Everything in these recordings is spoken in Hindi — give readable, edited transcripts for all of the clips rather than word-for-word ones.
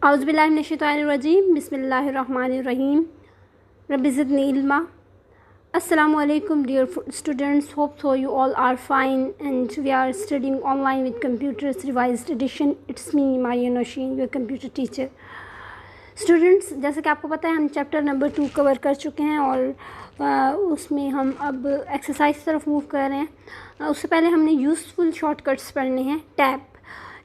औज़ुबिल्लाहि मिनश्शैतानिर्रजीम बिस्मिल्लाहिर्रहमानिर्रहीम rabbi ज़िदनी इल्मा। Assalamu alaikum dear students, hope so you all are fine and we are studying online with computers revised edition. It's me Maria Nosheen, your computer teacher. Students, जैसे कि आपको पता है हम चैप्टर नंबर 2 कवर कर चुके हैं और उसमें हम अब एक्सरसाइज की तरफ मूव कर रहे हैं। उससे पहले हमने यूज़फुल शॉर्टकट्स पढ़ने हैं। Tab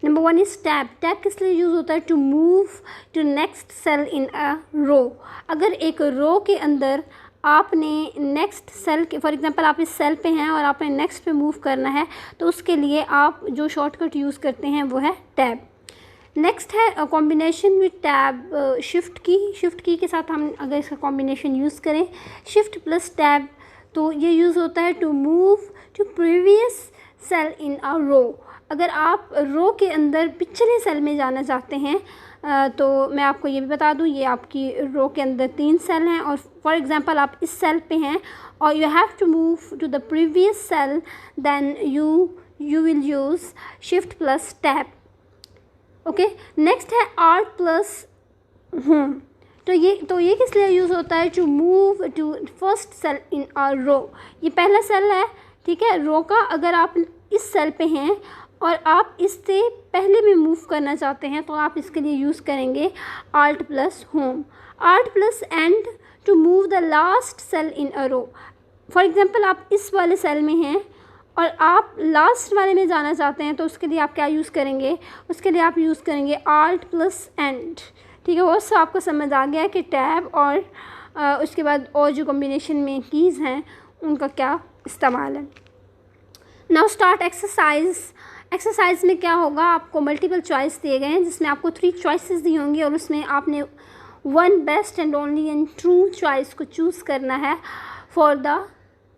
number 1 is tab. Tab किस लिए यूज़ होता है? To move to next cell in a row. अगर एक रो के अंदर आपने नेक्स्ट सेल के, फॉर एग्जांपल आप इस सेल पे हैं और आपने नेक्स्ट पे मूव करना है, तो उसके लिए आप जो शॉर्टकट यूज़ करते हैं वो है टैब। नेक्स्ट है combination with tab, shift key. Shift key के साथ हम अगर इसका कॉम्बिनेशन यूज़ करें, शिफ्ट प्लस टैब, तो ये यूज़ होता है to move to previous cell in a row. अगर आप रो के अंदर पिछले सेल में जाना चाहते हैं तो मैं आपको ये भी बता दूँ, ये आपकी रो के अंदर 3 सेल हैं और फॉर एग्ज़ाम्पल आप इस सेल पे हैं और you have to move to the previous cell, then you will use shift plus tab. Okay, next है आर्ट प्लस होम। तो ये किस लिए यूज़ होता है? To move to first cell in a row. ये पहला सेल है, ठीक है, रो का। अगर आप इस सेल पे हैं और आप इससे पहले भी मूव करना चाहते हैं तो आप इसके लिए यूज़ करेंगे alt plus home. Alt plus end to move the last cell in a row. For example आप इस वाले सेल में हैं और आप लास्ट वाले में जाना चाहते हैं तो उसके लिए आप क्या यूज़ करेंगे? उसके लिए आप यूज़ करेंगे आर्ट प्लस एंड। ठीक है, वो सब आपको समझ आ गया कि टैब और उसके बाद और जो कॉम्बिनेशन में कीज़ हैं उनका क्या इस्तेमाल है। Now start exercise. एक्सरसाइज में क्या होगा, आपको मल्टीपल चॉइस दिए गए हैं जिसमें आपको 3 चॉइसेस दी होंगी और उसमें आपने 1 best and only and true choice को चूज़ करना है for the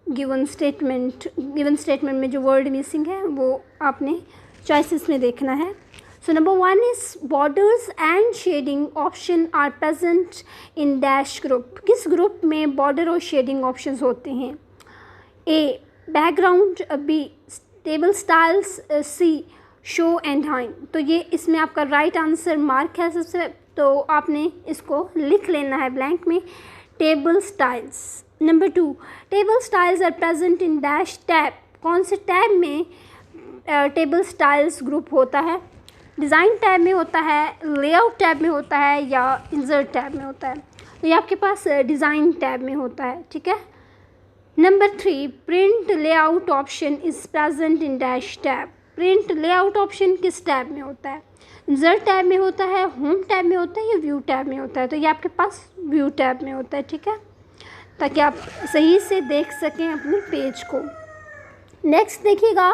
given statement. Given statement में जो वर्ड मिसिंग है वो आपने चॉइसेस में देखना है। So number 1 is borders and shading option are present in dash group. किस ग्रुप में बॉर्डर और शेडिंग ऑप्शंस होते हैं? A background, B table styles, C show and hide. तो ये इसमें आपका राइट आंसर मार्क है सबसे, तो आपने इसको लिख लेना है ब्लैंक में, table styles. Number 2, table styles are present in dash tab. कौन से टैब में टेबल स्टाइल्स ग्रुप होता है? डिज़ाइन टैब में होता है, लेआउट टैब में होता है या इंसर्ट टैब में होता है? तो ये आपके पास डिज़ाइन टैब में होता है, ठीक है। Number 3, print layout option is present in dash tab. Print layout option किस टैब में होता है? इंसर्ट टैब में होता है, होम टैब में होता है या व्यू टैब में होता है? तो ये आपके पास व्यू टैब में होता है, ठीक है, ताकि आप सही से देख सकें अपने पेज को। नेक्स्ट देखिएगा,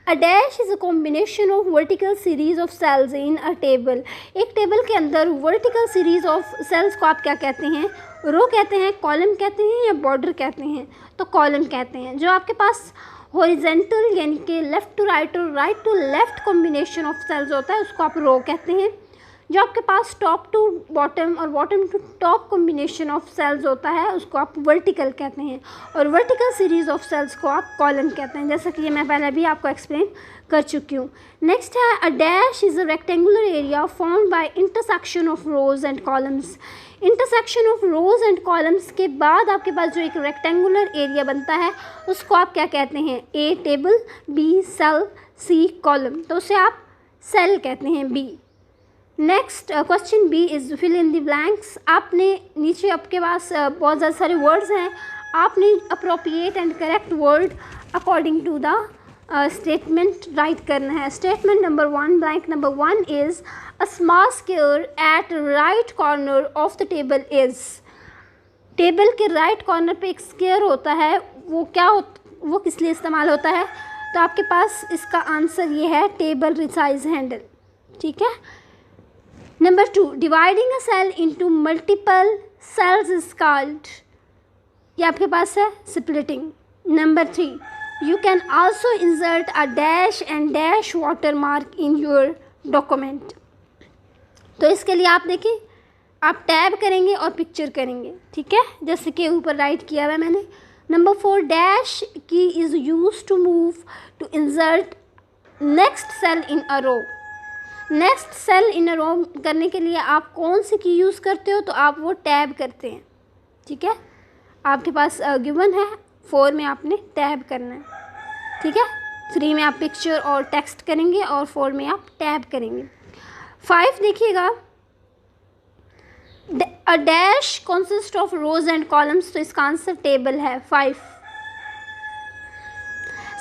a dash is a combination of vertical series of cells in a table. एक टेबल के अंदर वर्टिकल सीरीज ऑफ सेल्स को आप क्या कहते हैं? रो कहते हैं, कॉलम कहते हैं या बॉर्डर कहते हैं? तो कॉलम कहते हैं। जो आपके पास हॉरिजेंटल यानी कि लेफ़्ट टू राइट और right to left combination of cells होता है उसको आप रो कहते हैं। जो आपके पास टॉप टू बॉटम और bottom to top combination of cells होता है उसको आप वर्टिकल कहते हैं और वर्टिकल सीरीज़ ऑफ सेल्स को आप कॉलम कहते हैं, जैसा कि ये मैं पहले भी आपको एक्सप्लेन कर चुकी हूँ। नेक्स्ट है, अ dash is a rectangular area formed by intersection of rows and columns. Intersection of rows and columns के बाद आपके पास जो एक रेक्टेंगुलर एरिया बनता है उसको आप क्या कहते हैं? A table, B cell, C column. तो उसे आप सेल कहते हैं, B. Next question B is fill in the blanks. आपने नीचे आपके पास बहुत ज़्यादा सारे वर्ड्स हैं, आपने appropriate and correct word according to the statement write करना है। Statement number 1, blank number 1 is a small square at right corner of the table is. Table के राइट कॉर्नर पे एक स्क्वायर होता है, वो क्या वो किस लिए इस्तेमाल होता है? तो आपके पास इसका आंसर ये है, टेबल रिसाइज हैंडल, ठीक है। Number 2, dividing a cell into multiple cells is called, ये आपके पास है splitting. Number 3, you can also insert a dash and dash watermark in your document. तो इसके लिए आप देखिए, आप टैब करेंगे और पिक्चर करेंगे, ठीक है, जैसे कि ऊपर राइट किया हुआ है मैंने। Number 4, dash key is use to move to insert next cell in a row. Next cell in a row करने के लिए आप कौन सी की यूज़ करते हो, तो आप वो टैब करते हैं। ठीक है, आपके पास गिवन है 4 में आपने टैब करना है। ठीक है, 3 में आप पिक्चर और टेक्स्ट करेंगे और 4 में आप टैब करेंगे। 5 देखिएगा, a dash consist of rows and columns, तो इसका आंसर टेबल है 5।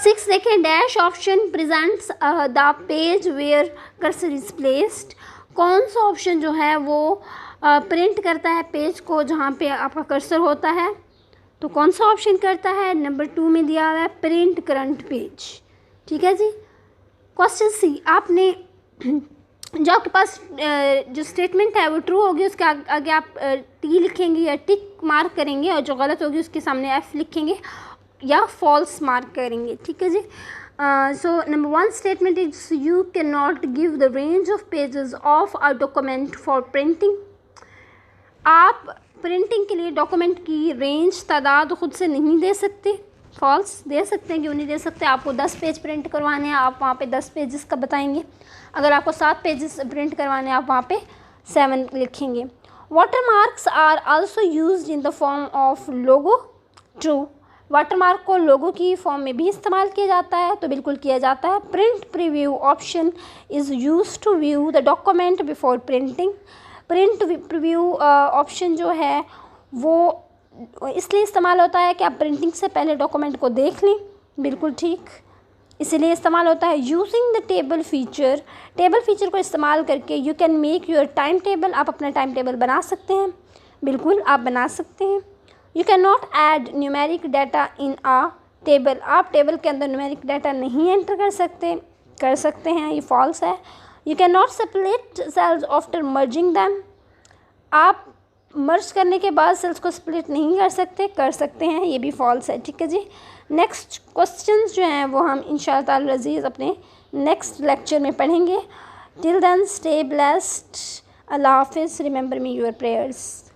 6 देखें, dash option presents the page where cursor is placed, कौन सा ऑप्शन जो है वो प्रिंट करता है पेज को जहाँ पे आपका कर्सर होता है, तो कौन सा ऑप्शन करता है, नंबर 2 में दिया हुआ है प्रिंट करंट पेज। ठीक है जी। क्वेश्चन सी, आपने जो आपके पास जो स्टेटमेंट है वो ट्रू होगी, उसके आगे आप टी लिखेंगे या टिक मार्क करेंगे, और जो गलत होगी उसके सामने एफ लिखेंगे या फॉल्स मार्क करेंगे। ठीक है जी। So number 1 statement is you can not give the range of pages of a document for printing, आप प्रिंटिंग के लिए डॉक्यूमेंट की रेंज तादाद खुद से नहीं दे सकते। फॉल्स, दे सकते हैं, क्यों नहीं दे सकते, आपको 10 पेज प्रिंट करवाने हैं, आप वहाँ पे 10 पेजेस का बताएंगे। अगर आपको 7 पेजेस प्रिंट करवाने हैं, आप वहाँ पे 7 लिखेंगे। Watermarks are also used in the form of logo, true, watermark को लोगो की फॉर्म में भी इस्तेमाल किया जाता है, तो बिल्कुल किया जाता है। Print preview option is use to view the document before printing, print preview option जो है वो इसलिए इस्तेमाल होता है कि आप प्रिंटिंग से पहले डॉक्यूमेंट को देख लें, बिल्कुल ठीक, इसीलिए इस्तेमाल होता है। Using the table feature, table feature को इस्तेमाल करके you can make your time table, आप अपना टाइम टेबल बना सकते हैं, बिल्कुल आप बना सकते हैं। You can not add numeric data in a table, आप टेबल के अंदर न्यूमेरिक डाटा नहीं एंटर कर सकते हैं, ये फॉल्स है। You can not separate cells after merging them, आप मर्ज करने के बाद सेल्स को स्प्लिट नहीं कर सकते हैं, ये भी फॉल्स है। ठीक है जी। नेक्स्ट क्वेश्चंस जो हैं वो हम इंशाअल्लाह ताला अज़ीज़ अपने नेक्स्ट लेक्चर में पढ़ेंगे। टिल देन स्टे ब्लेस्ड, अल्लाह हाफिज़, रिमेंबर मी योर प्रेयर्स।